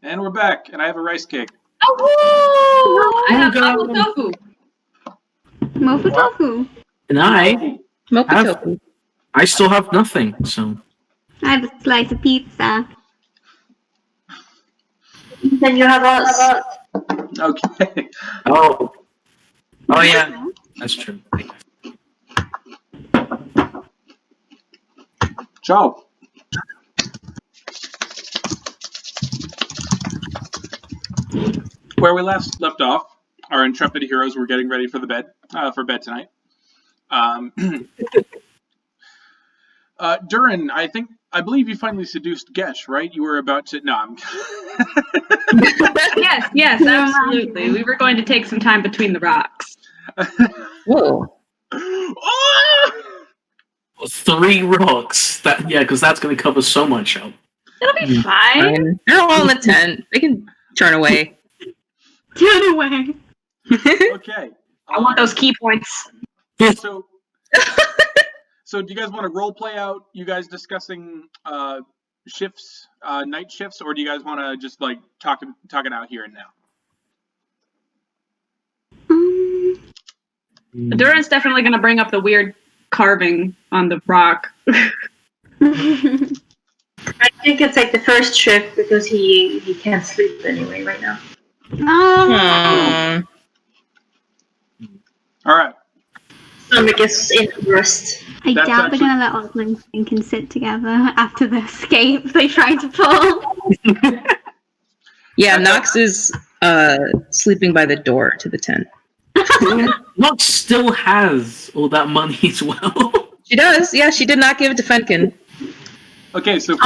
And we're back, and I have a rice cake. Oh, I have mapo tofu. Mofu tofu. And Mopo tofu. I still have nothing, so. I have a slice of pizza. Then you have us. Okay. Oh yeah, that's true. Ciao. Where we last left off, our intrepid heroes were getting ready for bed tonight. Dhuur'in, I believe you finally seduced Gesh, right? You were about to. No, I'm. Yes, absolutely. We were going to take some time between the rocks. Whoa. Oh! 3 rocks. Because that's going to cover so much out. It'll be fine. They're all in the tent. They can turn away. Turn away. Okay. I want those key points. So do you guys want to role play out you guys discussing shifts, night shifts, or do you guys want to just like talk it out here and now? Dhuur'in's definitely going to bring up the weird carving on the rock. I think it's like the first shift because he can't sleep anyway right now. All right. Stomach is in rest. I doubt they're gonna let Ozla and Fenkin sit together after the escape they tried to pull. Yeah, Nox is sleeping by the door to the tent. Nox still has all that money as well. She does, yeah, she did not give it to Fenkin. Okay, so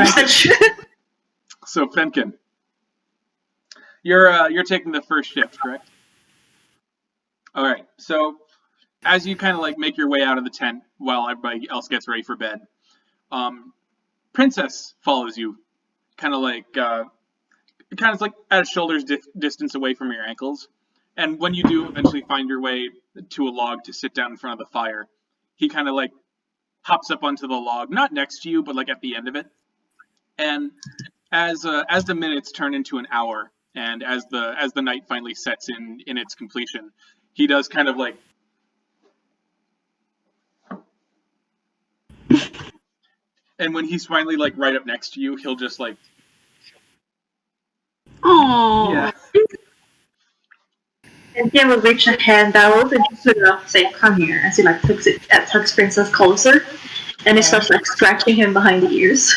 Fenkin, you're taking the first shift, correct? All right. So as you kind of like make your way out of the tent while everybody else gets ready for bed, Princess follows you, kind of like at a shoulder's distance away from your ankles. And when you do eventually find your way to a log to sit down in front of the fire, he kind of like hops up onto the log, not next to you, but like at the end of it. And as the minutes turn into an hour, and as the night finally sets in its completion, he does kind of like. And when he's finally like right up next to you, he'll just like. Oh. Yeah. And Jim will reach a hand out and just sort of say, "Come here," as he like tucks Princess closer, and he starts like scratching him behind the ears.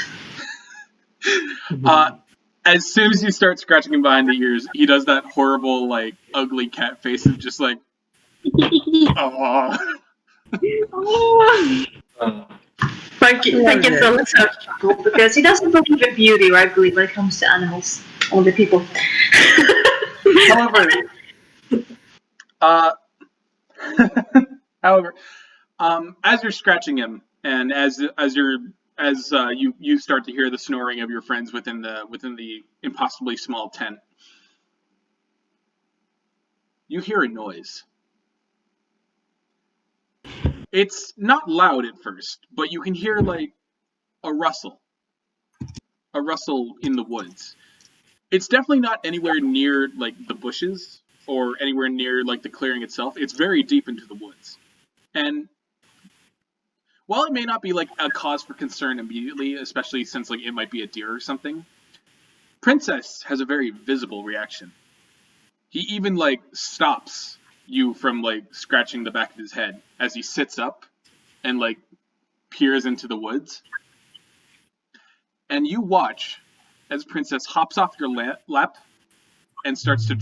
As soon as you start scratching him behind the ears, he does that horrible like ugly cat face of just like. Oh. Fenkin still looks out because he doesn't believe in beauty or ugly when it comes to animals, only people. However, as you're scratching him, and as you start to hear the snoring of your friends within the impossibly small tent, you hear a noise. It's not loud at first, but you can hear like a rustle in the woods. It's definitely not anywhere near like the bushes or anywhere near like the clearing itself. It's very deep into the woods. And while it may not be like a cause for concern immediately, especially since like it might be a deer or something, Princess has a very visible reaction. He even like stops you from like scratching the back of his head as he sits up and like peers into the woods. And you watch as Princess hops off your lap and starts to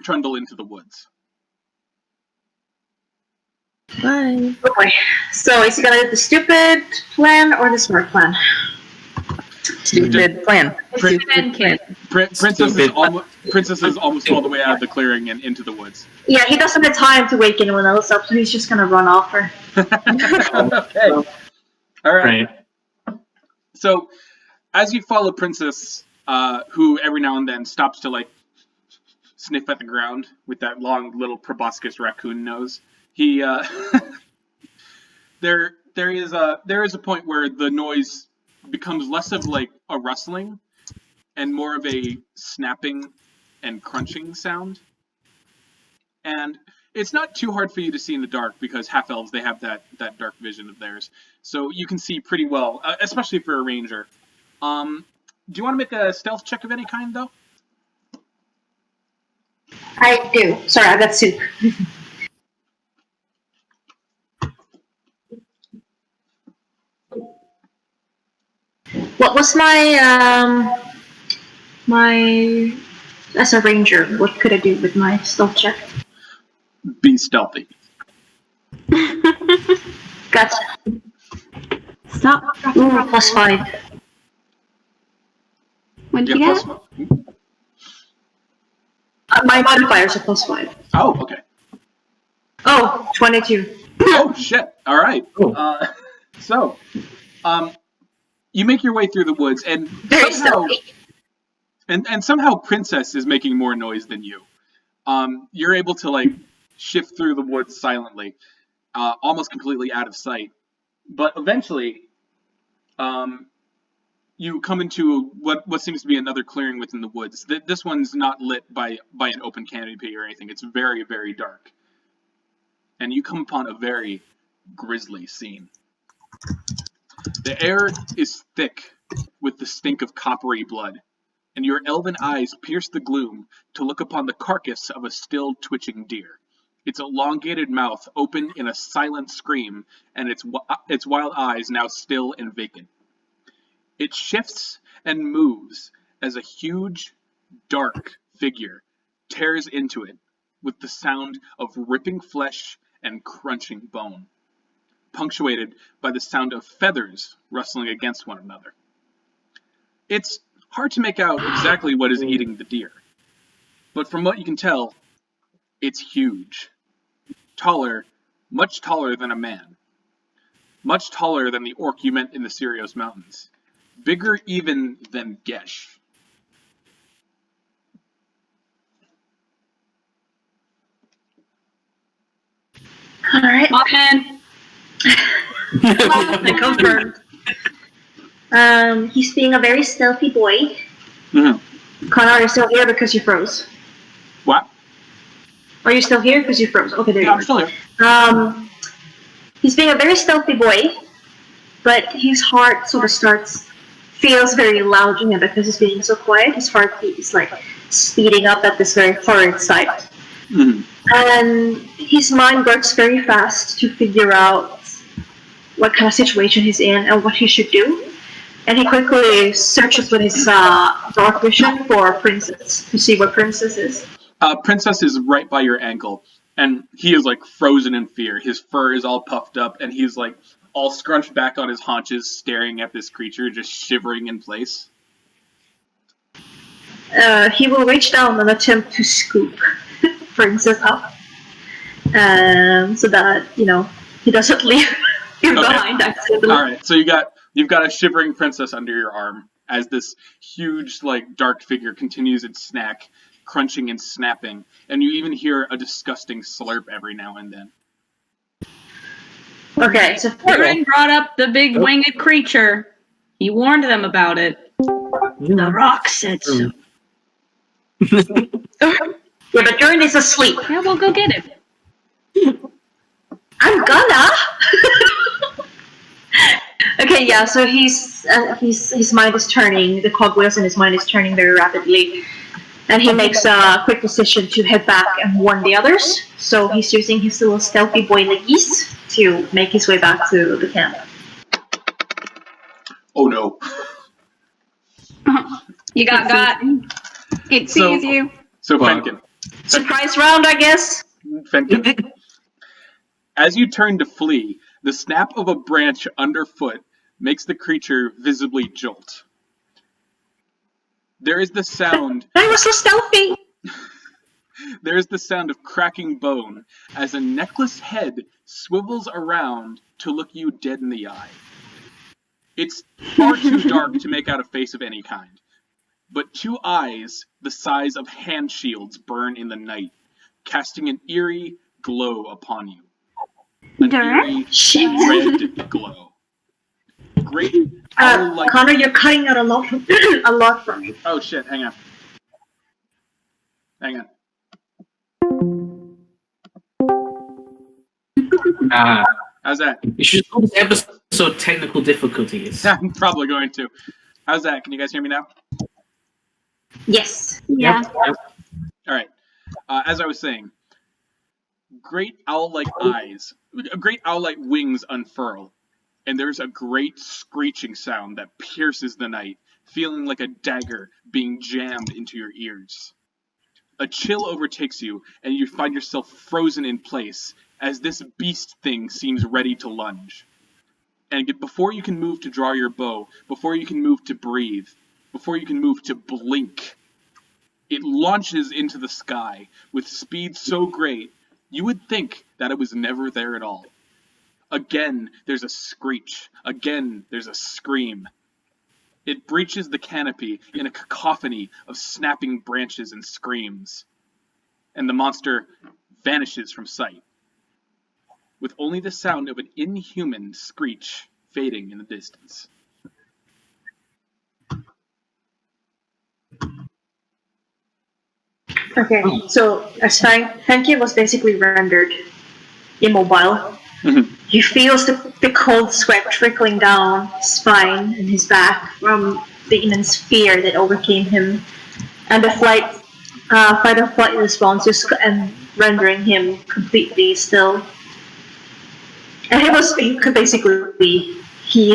trundle into the woods. Bye. Oh boy. So is he gonna do the stupid plan or the smart plan? Stupid plan. Princess is almost all the way out of the clearing and into the woods. Yeah, he doesn't have time to wake anyone else up, so he's just gonna run off her. Okay. All right. So, as you follow Princess, who every now and then stops to like sniff at the ground with that long little proboscis raccoon nose, he there is a point where the noise becomes less of like a rustling and more of a snapping and crunching sound. And it's not too hard for you to see in the dark because half-elves, they have that dark vision of theirs. So you can see pretty well, especially for a ranger. Do you want to make a stealth check of any kind, though? I do. Sorry, I got soup. What was my as a ranger? What could I do with my stealth check? Be stealthy. Gotcha. Stop. Ooh, +5. What'd you Yeah, get? plus- My modifiers are +5. Oh, okay. Oh, 22. Oh, shit. All right. Oh. So, you make your way through the woods, and Very somehow, stealthy. and somehow Princess is making more noise than you. You're able to, like, shift through the woods silently, almost completely out of sight. But eventually, you come into what seems to be another clearing within the woods. This one's not lit by an open canopy or anything. It's very, very dark. And you come upon a very grisly scene. The air is thick with the stink of coppery blood, and your elven eyes pierce the gloom to look upon the carcass of a still twitching deer. Its elongated mouth open in a silent scream, and its wild eyes now still and vacant. It shifts and moves as a huge, dark figure tears into it with the sound of ripping flesh and crunching bone, punctuated by the sound of feathers rustling against one another. It's hard to make out exactly what is eating the deer, but from what you can tell, it's huge. Taller, much taller than a man. Much taller than the orc you met in the Sirios Mountains. Bigger even than Gesh. Alright. Moth-men. I confirmed. He's being a very stealthy boy. Mm-hmm. Connor, are you still here because you froze? What? Are you still here because you froze? Okay, there Yeah, you I'm are. still here. He's being a very stealthy boy, but his heart sort of feels very loud in him because he's being so quiet. His heartbeat is like speeding up at this very horrid sight. Mm-hmm. And his mind works very fast to figure out what kind of situation he's in and what he should do. And he quickly searches with his dark vision for Princess to see what Princess is. Princess is right by your ankle, and he is like frozen in fear. His fur is all puffed up, and he's like all scrunched back on his haunches, staring at this creature, just shivering in place. He will reach down and attempt to scoop Princess up, so that he doesn't leave him behind accidentally. All right, so you've got a shivering princess under your arm as this huge, like, dark figure continues its snack, crunching and snapping, and you even hear a disgusting slurp every now and then. Okay, so Dhuur'in brought up the big winged creature. He warned them about it. The rock said so. yeah, but Dhuur'in is asleep. Yeah, we'll go get him. I'm gonna. Okay, yeah. So his mind is turning. The cogwheels in his mind is turning very rapidly, and he makes a quick decision to head back and warn the others. So he's using his little stealthy boy leggies to make his way back to the camp. Oh no! You got. It sees you. So Fenkin. Surprise round, I guess. Fenkin. As you turn to flee, the snap of a branch underfoot makes the creature visibly jolt. There is the sound. I was so stealthy. There is the sound of cracking bone as a necklace head swivels around to look you dead in the eye. It's far too dark to make out a face of any kind, but two eyes the size of hand shields burn in the night, casting an eerie glow upon you. An eerie red glow. great owl-like... Connor, you're cutting out a lot from me. Oh shit, hang on. Hang on. How's that? You should call this episode technical difficulties. I'm probably going to. How's that? Can you guys hear me now? Yes. Yeah. Yep. Alright. As I was saying, great owl-like eyes, great owl-like wings unfurl, and there's a great screeching sound that pierces the night, feeling like a dagger being jammed into your ears. A chill overtakes you, and you find yourself frozen in place as this beast thing seems ready to lunge. And before you can move to draw your bow, before you can move to breathe, before you can move to blink, it launches into the sky with speed so great, you would think that it was never there at all. Again, there's a screech. Again, there's a scream. It breaches the canopy in a cacophony of snapping branches and screams. And the monster vanishes from sight, with only the sound of an inhuman screech fading in the distance. Okay, so as Fenkin was basically rendered immobile, he feels the cold sweat trickling down his spine and his back from the immense fear that overcame him, and the fight or flight response just and rendering him completely still. And he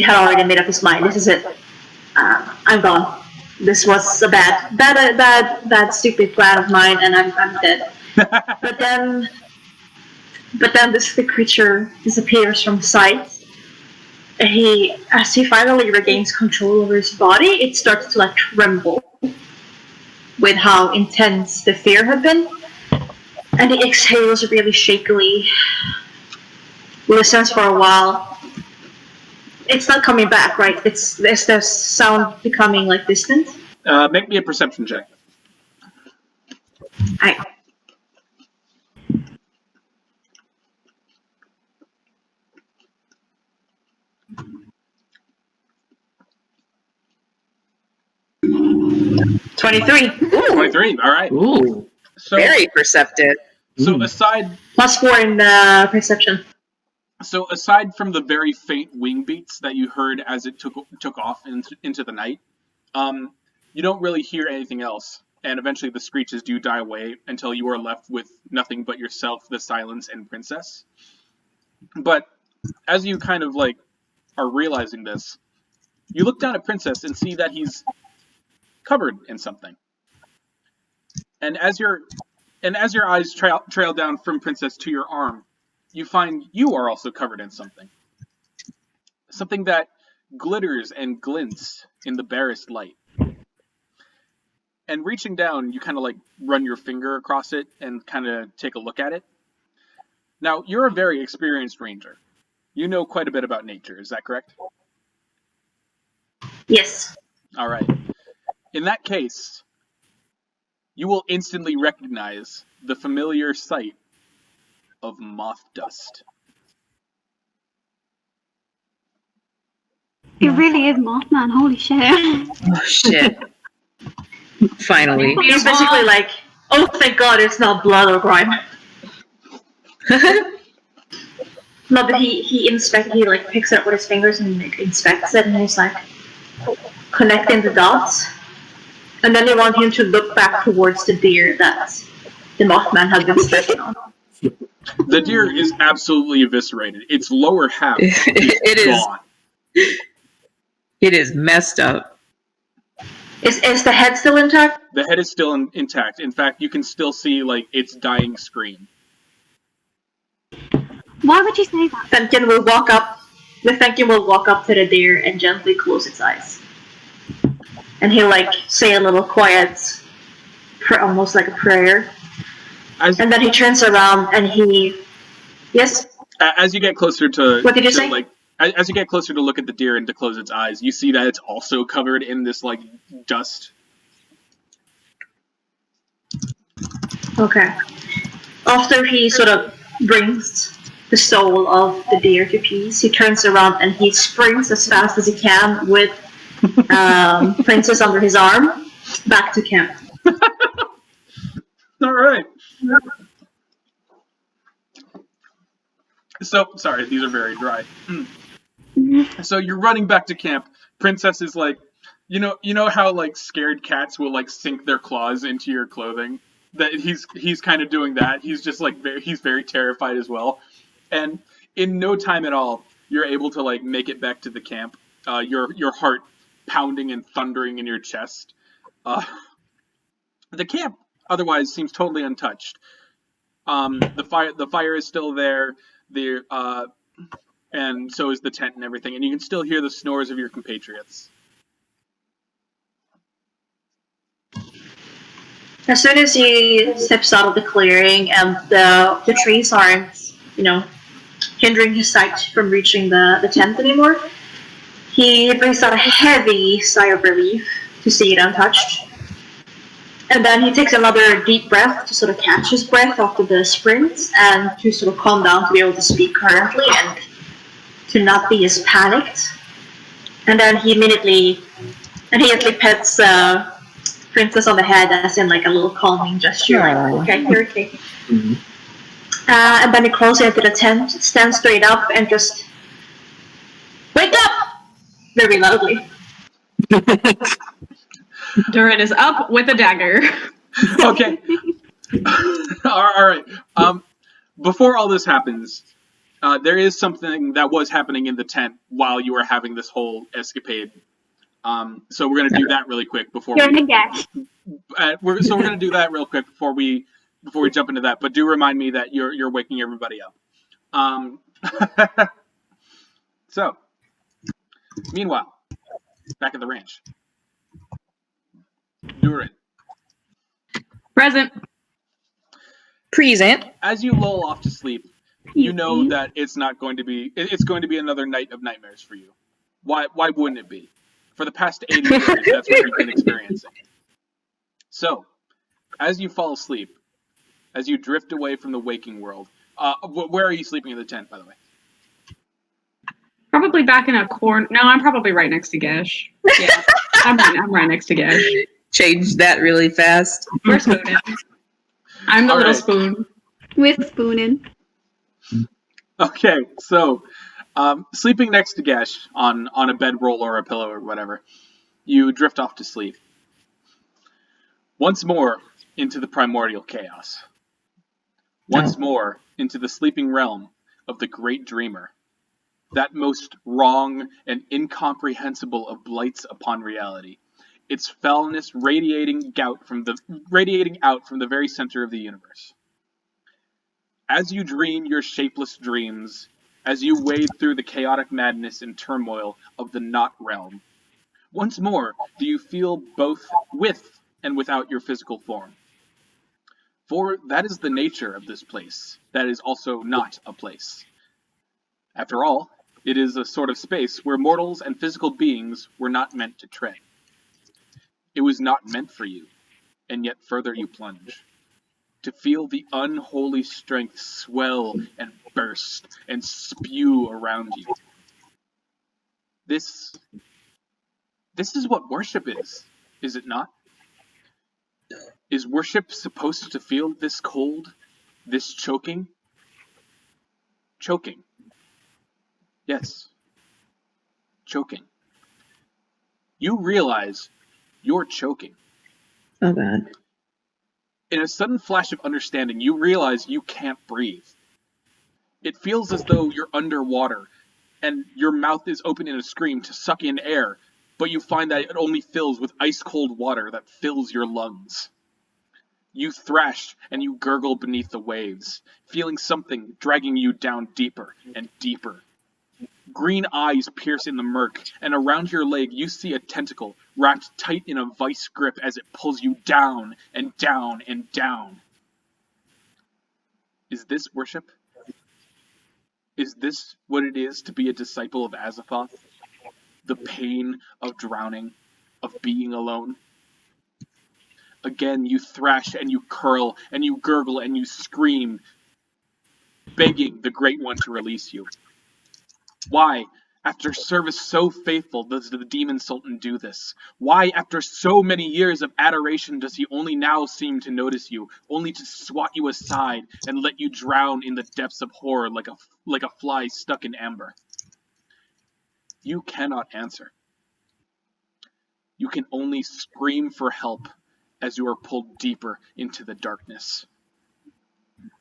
had already made up his mind. This is it. I'm gone. This was a bad, stupid plan of mine, and I'm dead. But then the creature disappears from sight. And as he finally regains control over his body, it starts to like tremble with how intense the fear had been. And he exhales really shakily, listens for a while. It's not coming back, right? It's the sound becoming like distant. Make me a perception check. I 23. Ooh, 23, alright. Ooh. So, very perceptive. so aside +4 in perception. So aside from the very faint wing beats that you heard as it took off into the night, you don't really hear anything else. And eventually the screeches do die away until you are left with nothing but yourself, the silence, and Princess. But as you kind of like are realizing this, you look down at Princess and see that he's covered in something. And as your eyes trail down from Princess to your arm, you find you are also covered in something. Something that glitters and glints in the barest light. And reaching down, you kind of like run your finger across it and kind of take a look at it. Now, you're a very experienced ranger. You know quite a bit about nature, is that correct? Yes. All right. In that case, you will instantly recognize the familiar sight of moth dust. It really is Mothman, holy shit. Oh shit. Finally. He's basically like, oh, thank God it's not blood or grime. No, but he like picks it up with his fingers and inspects it, and he's like connecting the dots. And then they want him to look back towards the deer that the Mothman had been stepping on. The deer is absolutely eviscerated. Its lower half It is. gone. It is messed up. Is the head still intact? The head is still intact. In fact, you can still see like its dying scream. Why would you say that? Fenkin will walk up. The Fenkin will walk up to the deer and gently close its eyes. And he'll like say a little quiet, almost like a prayer. And then he turns around and yes. As you get closer to What did you say? Like, as you get closer to look at the deer and to close its eyes, you see that it's also covered in this like dust. Okay. After he sort of brings the soul of the deer to pieces. He turns around and he sprints as fast as he can with Princess under his arm back to camp. All right. So, sorry, these are very dry. So you're running back to camp. Princess is like, you know how like scared cats will like sink their claws into your clothing. That he's kind of doing that. He's just like he's very terrified as well. And in no time at all, you're able to like make it back to the camp. Your heart pounding and thundering in your chest. The camp otherwise seems totally untouched. The fire is still there. And so is the tent and everything, and you can still hear the snores of your compatriots. As soon as he steps out of the clearing and the trees aren't, hindering his sight from reaching the tent anymore, he brings out a heavy sigh of relief to see it untouched. And then he takes another deep breath to sort of catch his breath after the sprint and to sort of calm down to be able to speak currently and to not be as panicked. And then he immediately pets Princess on the head as in like a little calming gesture. Like, okay, you're okay. Mm-hmm. And then he crawls into the tent, stands straight up, and just wake up very loudly. Dhuur'in is up with a dagger. Okay. All right. Before all this happens, there is something that was happening in the tent while you were having this whole escapade. So we're gonna do that really quick before You're in the Gesh. we're gonna do that real quick before we jump into that. But do remind me that you're waking everybody up. So, meanwhile, back at the ranch, Dhuur'in. Present. Present. As you lull off to sleep, you know that it's going to be another night of nightmares for you. Why wouldn't it be? For the past 80 years, that's what you've been experiencing. So, as you fall asleep, as you drift away from the waking world, where are you sleeping in the tent, by the way? Probably back in a corner. No, I'm probably right next to Gesh. Yeah, I'm right next to Gesh. Changed that really fast. We're spooning. I'm the All little right. spoon. We're spooning. Okay, so sleeping next to Gesh on a bedroll or a pillow or whatever, you drift off to sleep. Once more into the primordial chaos. Once more into the sleeping realm of the great dreamer. That most wrong and incomprehensible of blights upon reality. Its foulness radiating out from the very center of the universe. As you dream your shapeless dreams, as you wade through the chaotic madness and turmoil of the not realm, once more do you feel both with and without your physical form. For that is the nature of this place, that is also not a place. After all, it is a sort of space where mortals and physical beings were not meant to tread. It was not meant for you, and yet further you plunge. To feel the unholy strength swell and burst and spew around you. This is what worship is it not? Is worship supposed to feel this cold, this choking? Choking. Yes. Choking. You realize you're choking. Oh god. In a sudden flash of understanding, you realize you can't breathe. It feels as though you're underwater, and your mouth is open in a scream to suck in air, but you find that it only fills with ice-cold water that fills your lungs. You thrash and you gurgle beneath the waves, feeling something dragging you down deeper and deeper. Green eyes pierce in the murk, and around your leg you see a tentacle wrapped tight in a vice grip as it pulls you down and down and down. Is this worship? Is this what it is to be a disciple of Azathoth? The pain of drowning, of being alone? Again, you thrash and you curl and you gurgle and you scream. begging the Great One to release you. Why, after service so faithful, does the Demon Sultan do this? Why, after so many years of adoration, does he only now seem to notice you, only to swat you aside and let you drown in the depths of horror like a fly stuck in amber? You cannot answer. You can only scream for help as you are pulled deeper into the darkness.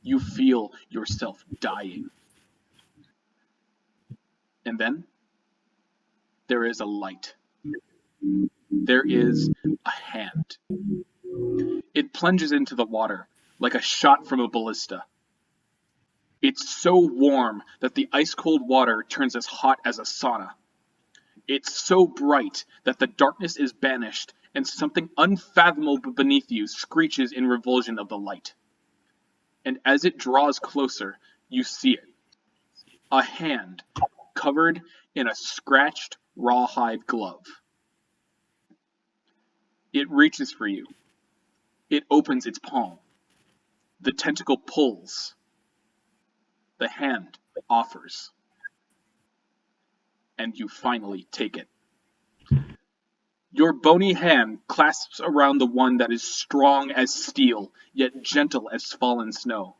You feel yourself dying. And then there is a light. There is a hand. It plunges into the water like a shot from a ballista. It's so warm that the ice-cold water turns as hot as a sauna. It's so bright that the darkness is banished and something unfathomable beneath you screeches in revulsion of the light. And as it draws closer, you see it. A hand covered in a scratched rawhide glove. It reaches for you. It opens its palm. The tentacle pulls. The hand offers. And you finally take it. Your bony hand clasps around the one that is strong as steel, yet gentle as fallen snow.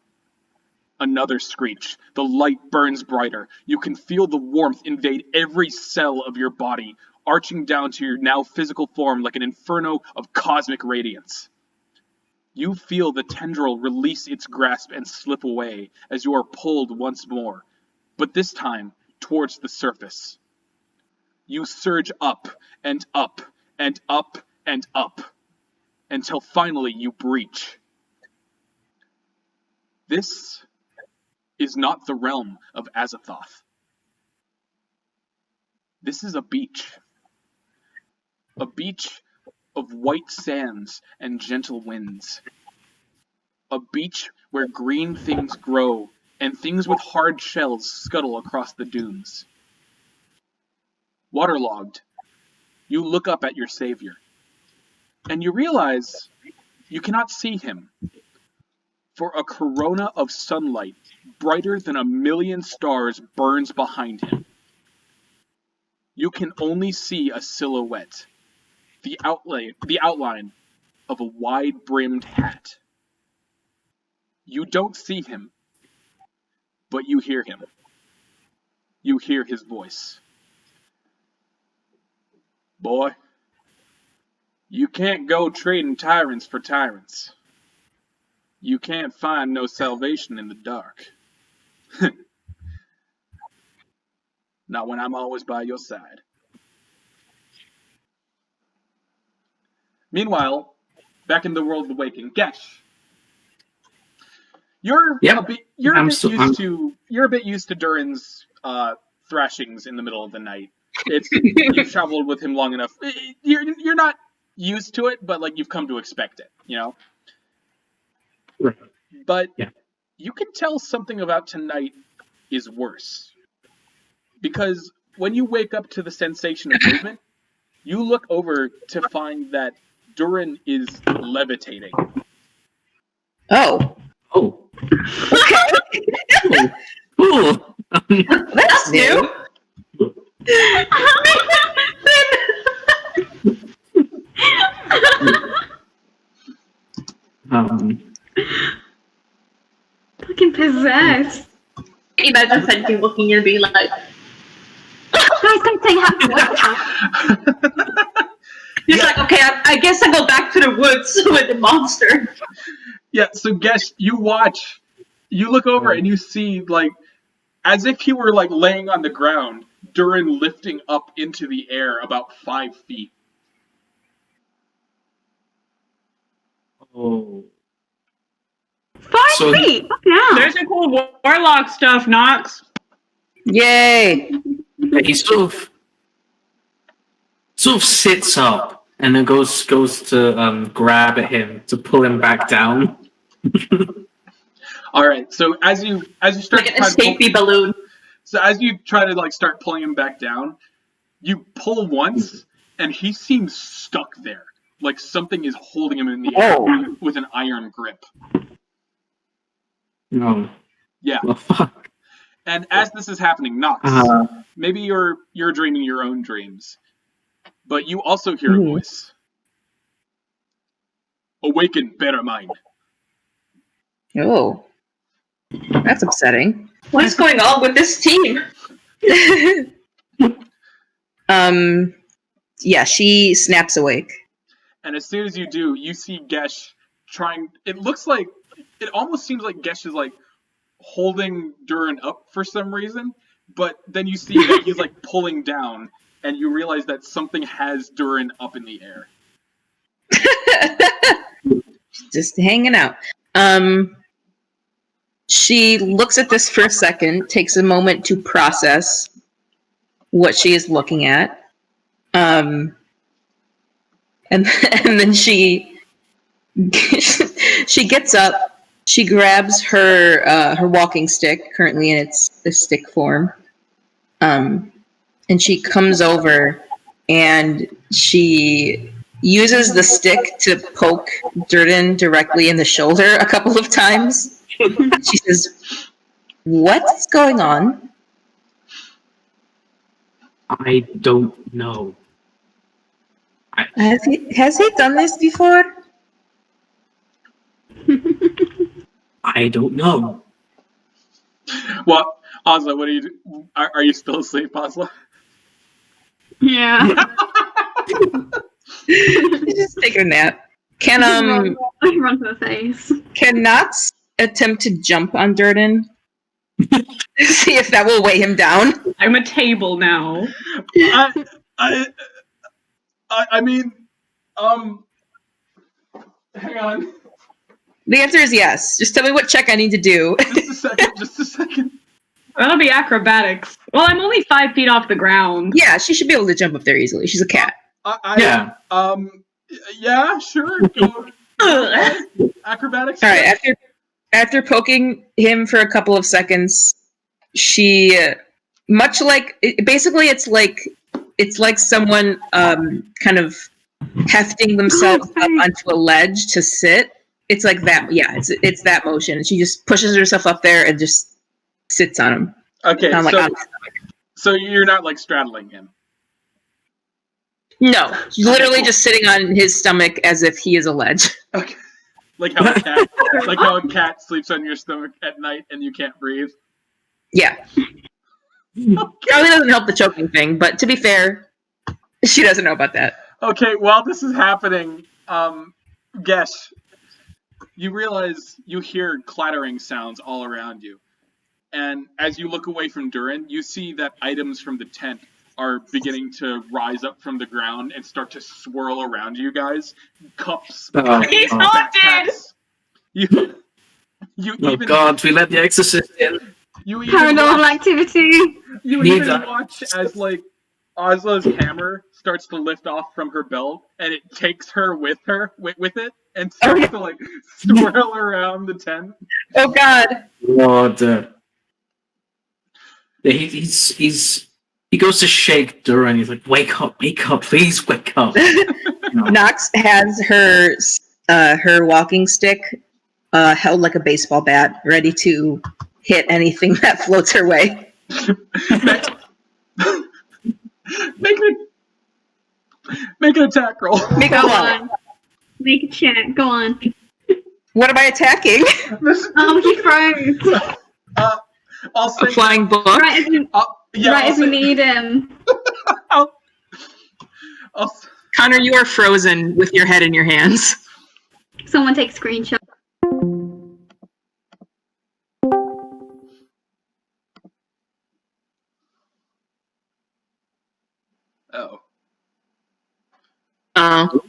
Another screech. The light burns brighter. You can feel the warmth invade every cell of your body, arching down to your now physical form like an inferno of cosmic radiance. You feel the tendril release its grasp and slip away as you are pulled once more, but this time towards the surface. You surge up and up and up and up, until finally you breach. This is not the realm of Azathoth. This is a beach. A beach of white sands and gentle winds. A beach where green things grow and things with hard shells scuttle across the dunes. Waterlogged, you look up at your savior, and you realize you cannot see him, for a corona of sunlight brighter than 1,000,000 stars burns behind him. You can only see a silhouette, the outline of a wide-brimmed hat. You don't see him, but you hear him. You hear his voice. Boy, you can't go trading tyrants for tyrants. You can't find no salvation in the dark. Not when I'm always by your side. Meanwhile, back in the world of the Waking, Gesh, you're a bit used to Dhuur'in's thrashings in the middle of the night. You've traveled with him long enough. You're not used to it, but like you've come to expect it, you know. Right. But you can tell something about tonight is worse, because when you wake up to the sensation of movement, you look over to find that Dhuur'in is levitating. Oh. Oh. Okay. Ooh. That's new. Fucking possessed. Imagine Fenkin looking and being like, Guys, something happened. he's like, okay, I guess I go back to the woods with the monster. Yeah, so Gesh, you look over and you see, like, as if he were, like, laying on the ground, Dhuur'in lifting up into the air about 5 feet. Oh. 5 feet? Fuck now. There's some cool Warlock stuff, Nox. Yay. Yeah, he sort of sits up and then goes to grab at him to pull him back down. All right, so as you start Like an escapee balloon. So as you try to like start pulling him back down, you pull once, and he seems stuck there, like something is holding him in the air with an iron grip. No. Yeah. Well, fuck. And as this is happening, Nox, Uh, maybe you're dreaming your own dreams, but you also hear a Mhm. voice. Awaken, better mind. Oh, that's upsetting. What is going on with this team? Yeah, she snaps awake. And as soon as you do, you see Gesh trying. It almost seems like Gesh is like holding Dhuur'in up for some reason, but then you see that he's like pulling down, and you realize that something has Dhuur'in up in the air. Just hanging out. She looks at this for a second, takes a moment to process what she is looking at. And then she gets up, she grabs her walking stick, currently in its stick form. And she comes over and she uses the stick to poke Dhuur'in directly in the shoulder a couple of times. She says, "What's going on?" I don't know. Has he done this before? I don't know. Well, Ozla, what are you do? Are you still asleep, Ozla? Yeah. Just take a nap. Can Run for the face. Can Knox attempt to jump on Dhuur'in? See if that will weigh him down. I'm a table now. I mean, hang on. The answer is yes. Just tell me what check I need to do. Just a second. That'll be acrobatics. Well, I'm only 5 feet off the ground. Yeah, she should be able to jump up there easily. She's a cat. Yeah. Yeah, sure. Go. Acrobatics. All right. After poking him for a couple of seconds, she, much like, basically, it's like someone kind of hefting themselves up onto a ledge to sit. It's like that. Yeah, it's that motion. And she just pushes herself up there and just sits on him. Okay, I'm like, so you're not like straddling him. no, she's literally just sitting on his stomach as if he is a ledge. Okay. Like how a cat sleeps on your stomach at night and you can't breathe. Yeah. Probably doesn't help the choking thing, but to be fair, she doesn't know about that. Okay, while this is happening, Gesh, you realize you hear clattering sounds all around you. And as you look away from Dhuur'in, you see that items from the tent are beginning to rise up from the ground and start to swirl around you guys. Cups, He's haunted! You Oh even God, we let the exorcist in. you even Paranormal watch, activity. you Needs even a- watch as like Ozla's hammer starts to lift off from her belt and it takes her with it and starts to like swirl around the tent. Oh God. Lord. He goes to shake Dhuur'in. He's like, wake up, please wake up. Knox has her walking stick held like a baseball bat, ready to hit anything that floats her way. Make an attack roll. Make a Go roll. on. Make a check. Go on. What am I attacking? He froze. I'll say A flying book? Right as we, yeah, right I'll as we say- need him. I'll- Connor, you are frozen with your head in your hands. Someone take a screenshot. Oh. Oh.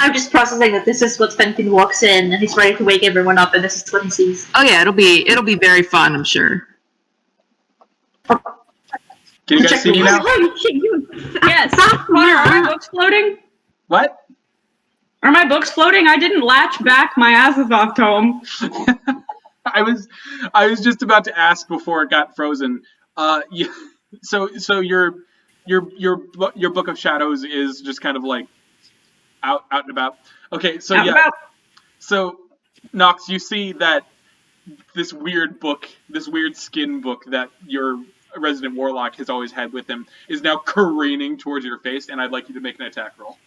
I'm just processing that this is what Fenkin walks in and he's ready to wake everyone up and this is what he sees. Oh yeah, it'll be very fun, I'm sure. Can you guys see me now? Holy shit, you Yes. Connor, are my books floating? What? Are my books floating? I didn't latch back my Azazoth tome. I was just about to ask before it got frozen. So your book of shadows is just kind of like out and about. Okay, so Out and yeah. about. So Nox, you see that this weird book, this weird skin book that your resident warlock has always had with him, is now careening towards your face, and I'd like you to make an attack roll.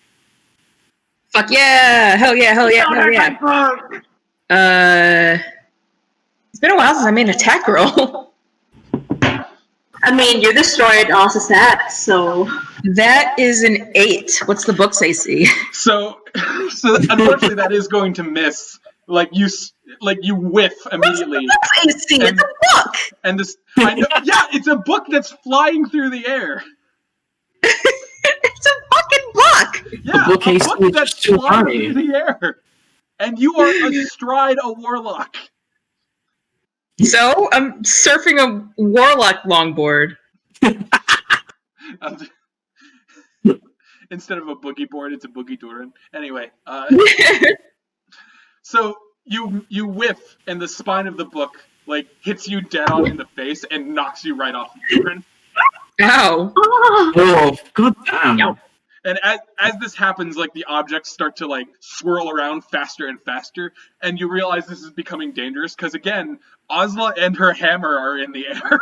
Fuck yeah! Hell yeah! Hell yeah! Hell yeah! It's been a while since I made an attack roll. I mean, you destroyed Ozla's axe, so... That is an 8. What's the book's AC? So unfortunately, that is going to miss. Like you whiff immediately. What's the book's AC? It's a book! And this, I know, yeah, it's a book that's flying through the air. It's a fucking book! Yeah, book a AC book is that's too flying high. through the air. And you are astride a warlock. So, I'm surfing a warlock longboard. Instead of a boogie board, it's a boogie Dhuur'in. Anyway, so you whiff, and the spine of the book like hits you dead on in the face and knocks you right off the Dhuur'in. Ow. Oh, god damn. And as this happens, like the objects start to like swirl around faster and faster, and you realize this is becoming dangerous because again, Ozla and her hammer are in the air.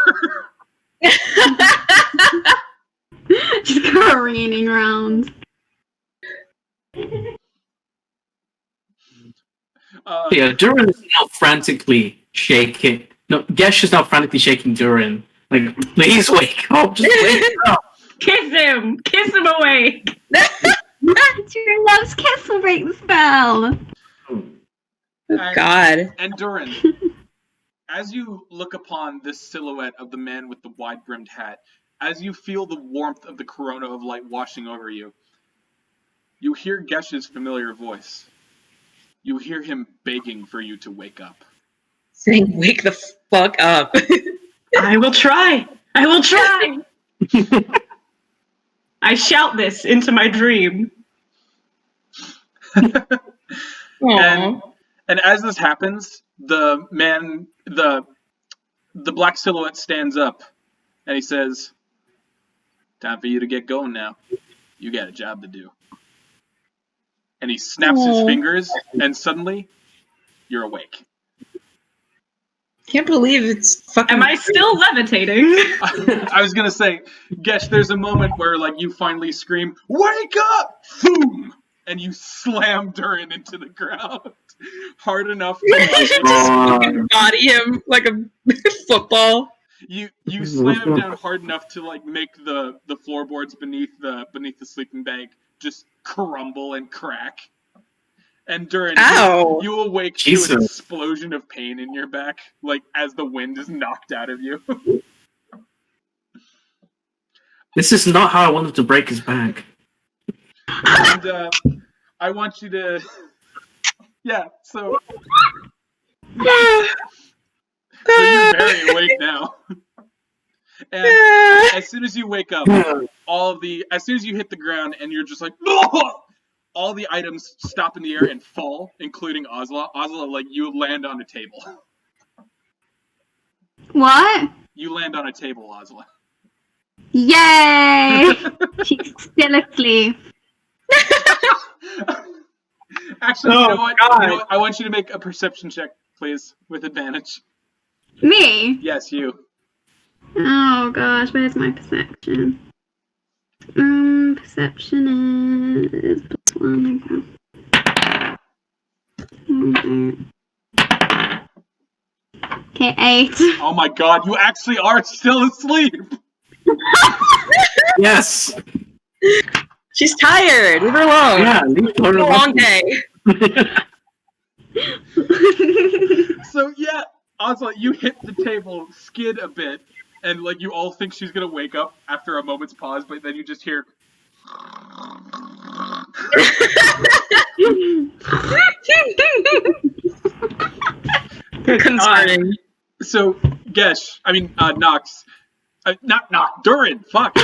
Just careening around. Yeah, Dhuur'in is now frantically shaking. No, Gesh is now frantically shaking Dhuur'in. Like, please wake up. Just wake up. Kiss him! Kiss him awake! Your love's kiss will break the spell. God. And Dhuur'in, as you look upon this silhouette of the man with the wide-brimmed hat, as you feel the warmth of the corona of light washing over you, you hear Gesh's familiar voice. You hear him begging for you to wake up. Saying, wake the fuck up. I will try! I will try! I shout this into my dream. Aww. And as this happens, the man, the black silhouette stands up, and he says, "Time for you to get going now. You got a job to do." And he snaps his fingers, and suddenly, you're awake. Can't believe it's fucking. Am I still levitating? I was gonna say, Gesh, there's a moment where like you finally scream, "Wake up!" Boom! And you slam Dhuur'in into the ground hard enough to fucking body him like a football. you slam him down hard enough to like make the floorboards beneath the sleeping bag just crumble and crack. And Dhuur'in, Ow. you awake Jesus. to an explosion of pain in your back, like as the wind is knocked out of you. This is not how I wanted to break his back. And I want you to, yeah. So you're very awake now. And as soon as you wake up, as soon as you hit the ground, and you're just like, all the items stop in the air and fall, including Ozla. Ozla, like, you land on a table. What? You land on a table, Ozla. Yay! She's still asleep. Actually, Oh, you know what? God. You know what? I want you to make a perception check, please, with advantage. Me? Yes, you. Oh gosh, where's my perception? Perception is +1. Okay, 8. Oh my god, you actually are still asleep! Yes. She's tired. Leave her alone. Yeah, leave It's her been a long alone. day. So yeah, Ozla, you hit the table, skid a bit, and like you all think she's gonna wake up after a moment's pause, but then you just hear Concerning. So Nox, not Dhuur'in, fuck.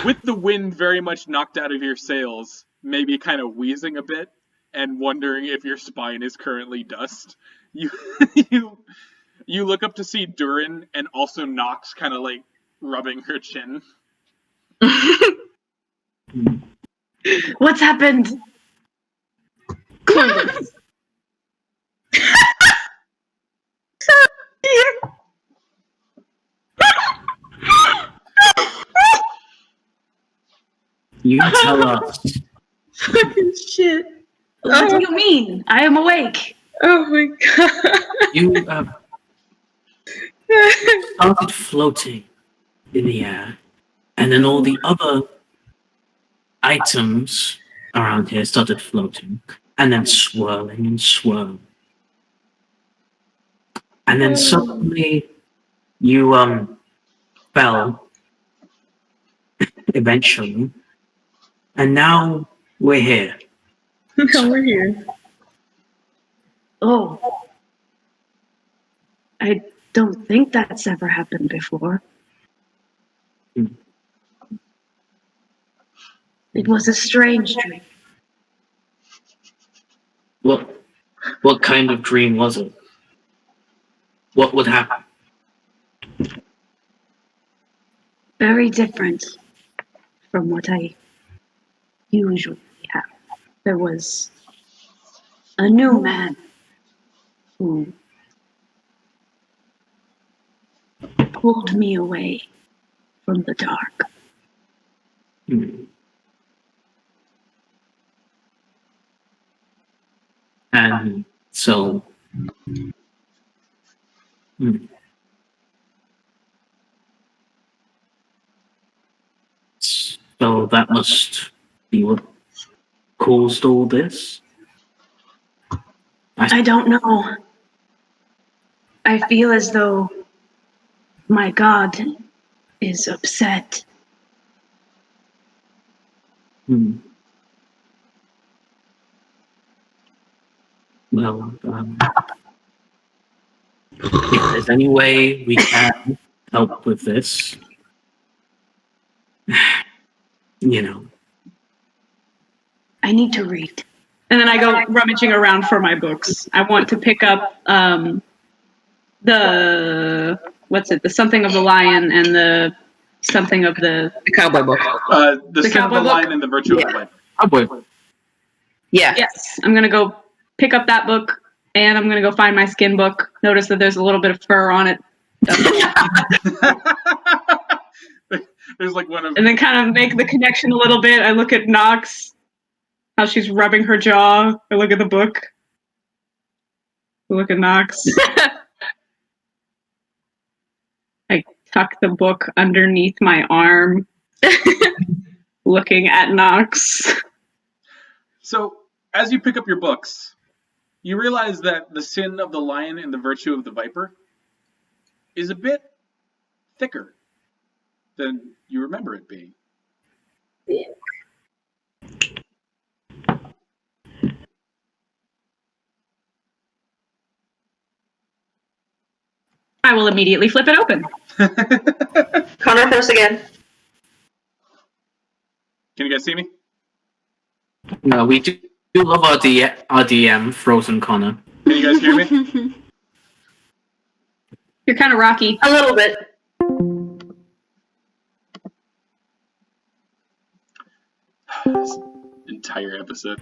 With the wind very much knocked out of your sails, maybe kind of wheezing a bit, and wondering if your spine is currently dust, you look up to see Dhuur'in and also Nox kind of like rubbing her chin. What's happened? You tell us. Fucking shit. What do you mean? I am awake. Oh my god. You started floating in the air, and then all the other items around here started floating, and then swirling and swirling. And then suddenly you fell eventually, and now we're here. Now we're here. Oh. I don't think that's ever happened before. Hmm. It was a strange dream. What kind of dream was it? What would happen? Very different from what I usually have. There was a new man who pulled me away from the dark. Hmm. And so, so that must be what caused all this? I don't know. I feel as though my god is upset. Hmm. Well, if there's any way we can help with this, you know. I need to read. And then I go rummaging around for my books. I want to pick up the something of the lion and the something of the cowboy book. The Sin of cowboy the book? Lion and the Virtue of the Life. Oh boy. Yeah. Yes, I'm gonna go pick up that book, and I'm gonna go find my skin book. Notice that there's a little bit of fur on it. There's like one of And then kind of make the connection a little bit. I look at Nox, how she's rubbing her jaw. I look at the book. I look at Nox. I tuck the book underneath my arm, looking at Nox. So, as you pick up your books, you realize that the Sin of the Lion and the Virtue of the Viper is a bit thicker than you remember it being. I will immediately flip it open. Connor first again. Can you guys see me? No, we do love our DM, Frozen Connor. Can you guys hear me? You're kind of rocky. A little bit. This entire episode.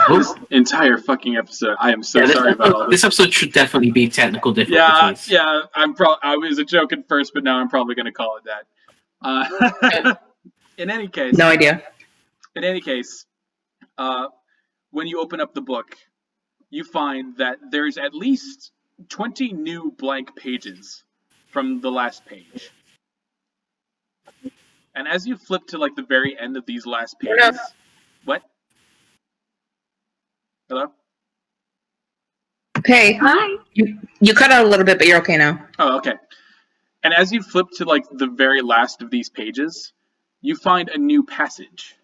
This entire fucking episode. I am so sorry about all This episode should definitely be technical difficulties. Yeah. I was a joke at first, but now I'm probably going to call it that. In any case. No idea. In any case, when you open up the book, you find that there's at least 20 new blank pages from the last page. And as you flip to like the very end of these last pages, what? Hello? Hey, Hi. you cut out a little bit, but you're okay now. Oh, okay. And as you flip to like the very last of these pages, you find a new passage.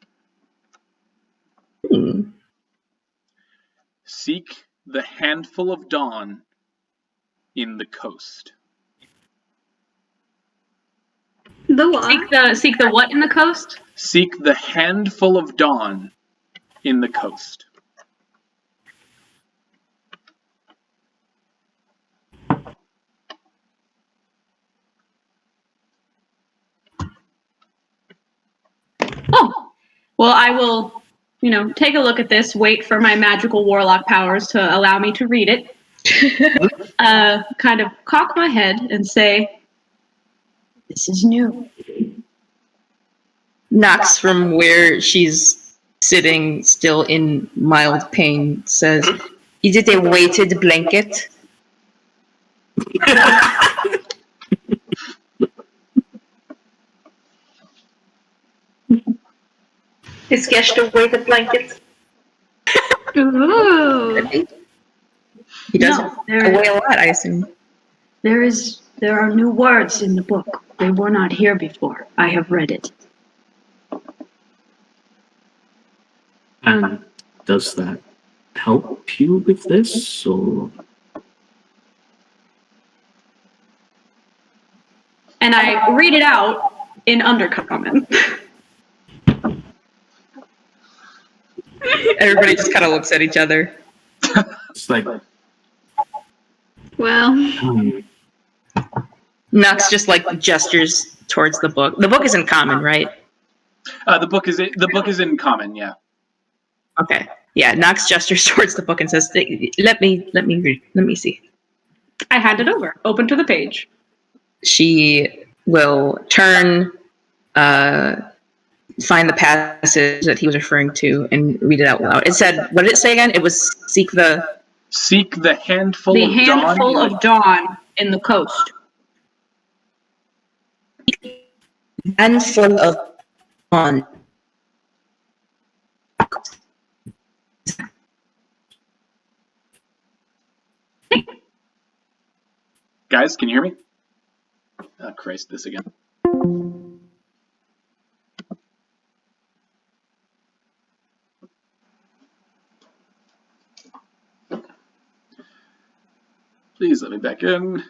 Seek the handful of dawn in the coast. The what? Seek the what in the coast? Seek the handful of dawn in the coast. Oh, well, I will, take a look at this, wait for my magical warlock powers to allow me to read it, kind of cock my head and say, this is new. Knox from where she's sitting, still in mild pain, says, "Is it a weighted blanket?" Is Gesh the weighted blanket? Ooh. He does No, weigh a lot, I assume. There are new words in the book. They were not here before. I have read it. And does that help you with this, or? And I read it out in Undercommon. Everybody just kind of looks at each other. It's like, Well, Knox just like gestures towards the book. The book is in common, right? The book is in common. Yeah. Okay. Yeah, Knox gestures towards the book and says, "Let me read. Let me see." I hand it over, open to the page. She will turn, find the passage that he was referring to, and read it out loud. It said, what did it say again? It was seek the handful The of handful dawn. of dawn in the coast. handful of dawn. Guys, can you hear me? Oh, Christ, this again. Please let me back in.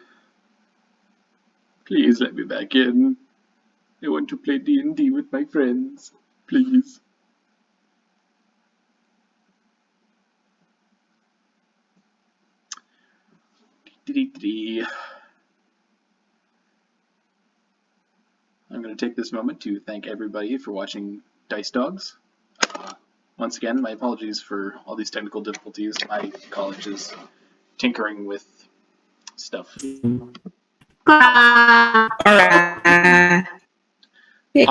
Please let me back in. I want to play D&D with my friends. Please. I'm going to take this moment to thank everybody for watching Dice Dogs. Once again, my apologies for all these technical difficulties. My college is tinkering with stuff. Alright. Hang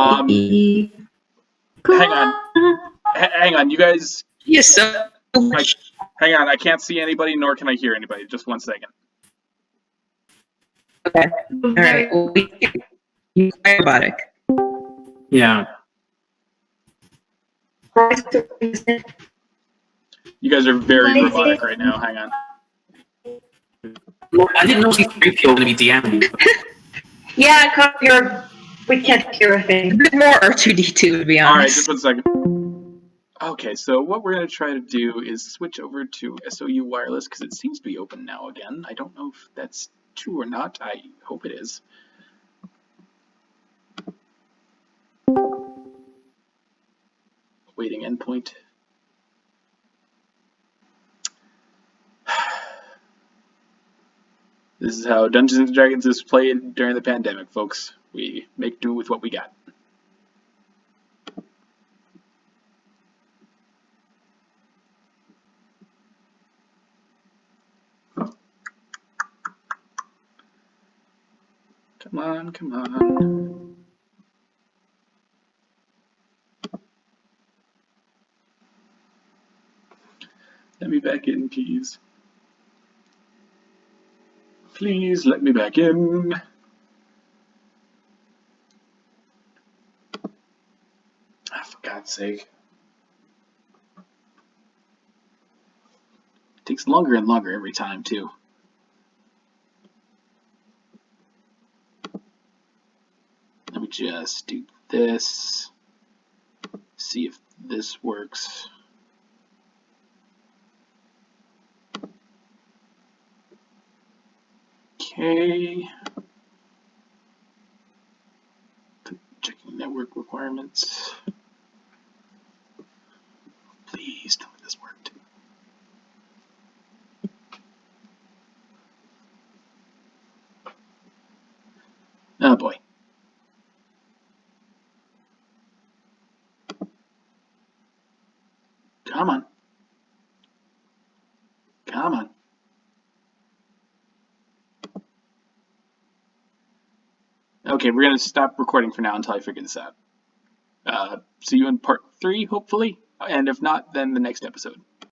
on, you guys. Yes, so much. Hang on, I can't see anybody, nor can I hear anybody. Just 1 second. Okay. Alright. Well, you robotic. yeah. You guys are very robotic right now. Hang on. Well, I didn't know C3PO was going to be DMing. Yeah, we can't hear a A thing. bit more R2D2, to be honest. Alright, just 1 second. Okay, so what we're going to try to do is switch over to SOU Wireless, because it seems to be open now again. I don't know if that's true or not. I hope it is. Waiting endpoint. This is how Dungeons & Dragons is played during the pandemic, folks. We make do with what we got. Come on, come on. Let me back in, please. Please let me back in. Ah, for God's sake. It takes longer and longer every time, too. Let me just do this. See if this works. Okay. Checking network requirements. Please tell me this worked. Oh boy. Come on. Come on. Okay, we're gonna stop recording for now until I figure this out. See you in part 3, hopefully. And if not, then the next episode.